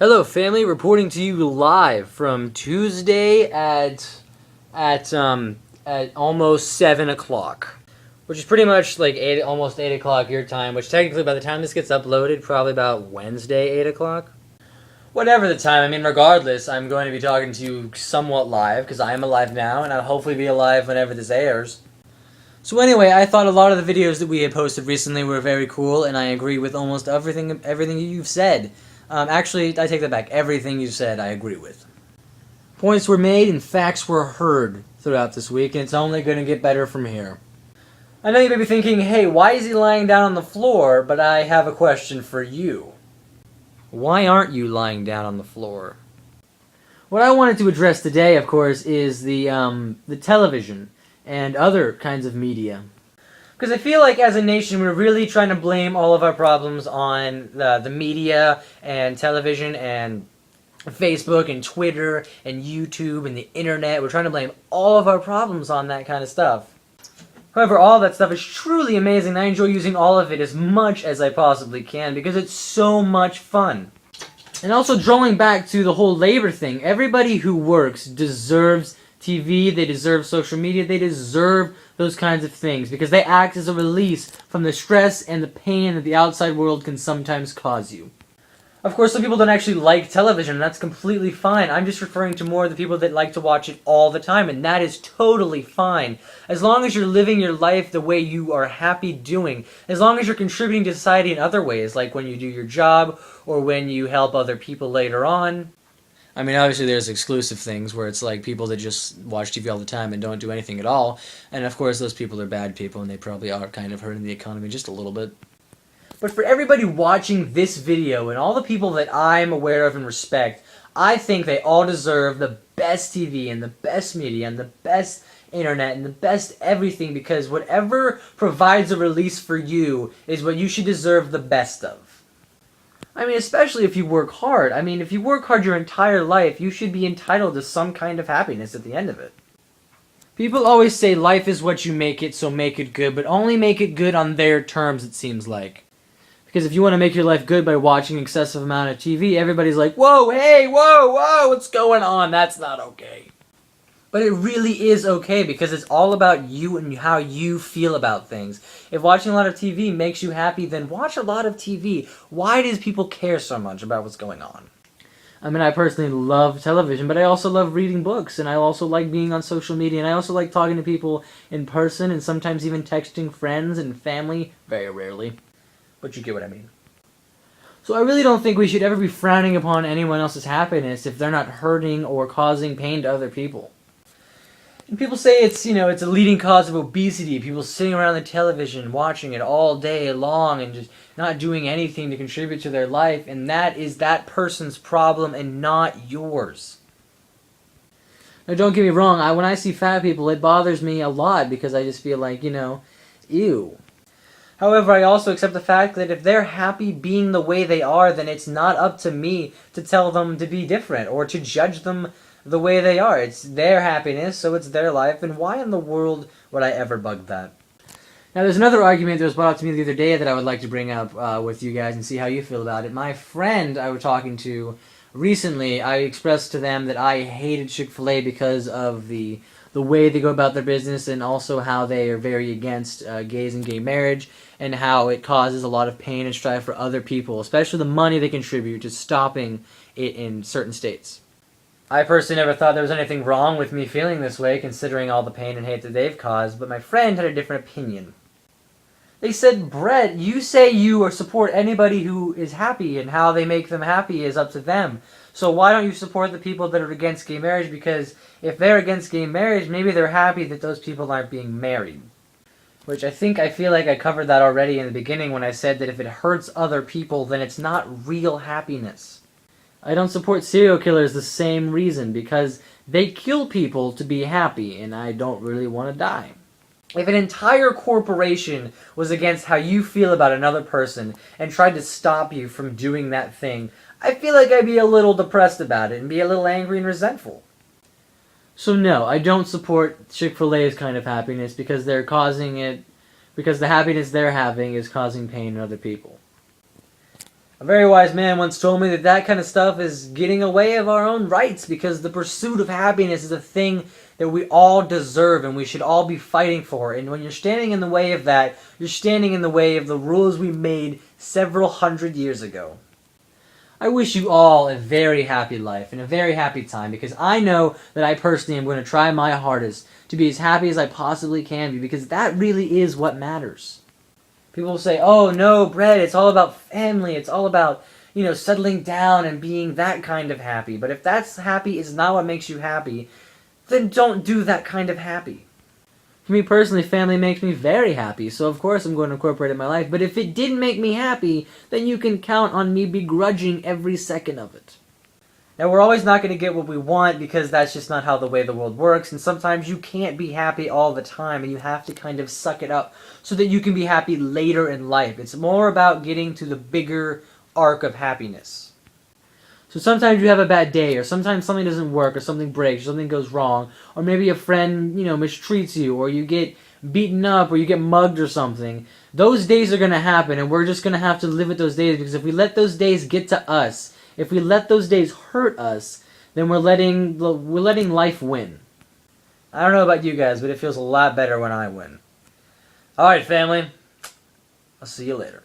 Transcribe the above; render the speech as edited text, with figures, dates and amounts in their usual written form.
Hello, family. Reporting to you live from Tuesday at almost 7 o'clock, which is pretty much like almost 8 o'clock your time. Which technically, by the time this gets uploaded, probably about Wednesday 8 o'clock. Whatever the time. I mean, regardless, I'm going to be talking to you somewhat live because I am alive now, and I'll hopefully be alive whenever this airs. So anyway, I thought a lot of the videos that we had posted recently were very cool, and I agree with almost everything you've said. Actually, I take that back. Everything you said, I agree with. Points were made and facts were heard throughout this week, and it's only going to get better from here. I know you may be thinking, hey, why is he lying down on the floor? But I have a question for you. Why aren't you lying down on the floor? What I wanted to address today, of course, is the television and other kinds of media. Because I feel like as a nation we're really trying to blame all of our problems on the media and television and Facebook and Twitter and YouTube and the internet. We're trying to blame all of our problems on that kind of stuff. However, all that stuff is truly amazing. I enjoy using all of it as much as I possibly can because it's so much fun. And also drawing back to the whole labor thing, everybody who works deserves TV, they deserve social media, they deserve those kinds of things because they act as a release from the stress and the pain that the outside world can sometimes cause you. Of course, some people don't actually like television, and that's completely fine. I'm just referring to more of the people that like to watch it all the time, and that is totally fine. As long as you're living your life the way you are happy doing, as long as you're contributing to society in other ways, like when you do your job or when you help other people later on. I mean, obviously there's exclusive things where it's like people that just watch TV all the time and don't do anything at all. And of course those people are bad people and they probably are kind of hurting the economy just a little bit. But for everybody watching this video and all the people that I'm aware of and respect, I think they all deserve the best TV and the best media and the best internet and the best everything because whatever provides a release for you is what you should deserve the best of. I mean, especially if you work hard. I mean, if you work hard your entire life, you should be entitled to some kind of happiness at the end of it. People always say life is what you make it, so make it good, but only make it good on their terms, it seems like. Because if you want to make your life good by watching an excessive amount of TV, everybody's like, whoa, hey, whoa, what's going on? That's not okay. But it really is okay because it's all about you and how you feel about things. If watching a lot of TV makes you happy, then watch a lot of TV. Why does people care so much about what's going on? I mean, I personally love television, but I also love reading books, and I also like being on social media, and I also like talking to people in person, and sometimes even texting friends and family, very rarely. But you get what I mean. So I really don't think we should ever be frowning upon anyone else's happiness if they're not hurting or causing pain to other people. And people say it's a leading cause of obesity, people sitting around the television watching it all day long and just not doing anything to contribute to their life, and that is that person's problem and not yours. Now don't get me wrong, when I see fat people, it bothers me a lot because I just feel like, ew. However, I also accept the fact that if they're happy being the way they are, then it's not up to me to tell them to be different or to judge them the way they are. It's their happiness, so it's their life, and why in the world would I ever bug that? Now, there's another argument that was brought up to me the other day that I would like to bring up with you guys and see how you feel about it. My friend I was talking to recently, I expressed to them that I hated Chick-fil-A because of the way they go about their business and also how they are very against gays and gay marriage and how it causes a lot of pain and strife for other people, especially the money they contribute to stopping it in certain states. I personally never thought there was anything wrong with me feeling this way, considering all the pain and hate that they've caused, but my friend had a different opinion. They said, Brett, you say you support anybody who is happy, and how they make them happy is up to them. So why don't you support the people that are against gay marriage? Because if they're against gay marriage, maybe they're happy that those people aren't being married. Which I feel like I covered that already in the beginning when I said that if it hurts other people, then it's not real happiness. I don't support serial killers the same reason, because they kill people to be happy, and I don't really want to die. If an entire corporation was against how you feel about another person and tried to stop you from doing that thing, I feel like I'd be a little depressed about it and be a little angry and resentful. So no, I don't support Chick-fil-A's kind of happiness because they're causing it, because the happiness they're having is causing pain in other people. A very wise man once told me that that kind of stuff is getting away of our own rights, because the pursuit of happiness is a thing that we all deserve and we should all be fighting for. And when you're standing in the way of that, you're standing in the way of the rules we made several hundred years ago. I wish you all a very happy life and a very happy time, because I know that I personally am going to try my hardest to be as happy as I possibly can be, because that really is what matters. People will say, oh no, Brett, it's all about family, it's all about, settling down and being that kind of happy. But if that's happy is not what makes you happy, then don't do that kind of happy. For me personally, family makes me very happy, so of course I'm going to incorporate it in my life. But if it didn't make me happy, then you can count on me begrudging every second of it. Now, we're always not going to get what we want, because that's just not how the way the world works, and sometimes you can't be happy all the time, and you have to kind of suck it up so that you can be happy later in life. It's more about getting to the bigger arc of happiness. So sometimes you have a bad day, or sometimes something doesn't work, or something breaks, or something goes wrong, or maybe a friend, mistreats you, or you get beaten up, or you get mugged or something. Those days are going to happen, and we're just going to have to live with those days, because if we let those days get to us, if we let those days hurt us, then we're letting life win. I don't know about you guys, but it feels a lot better when I win. Alright, family. I'll see you later.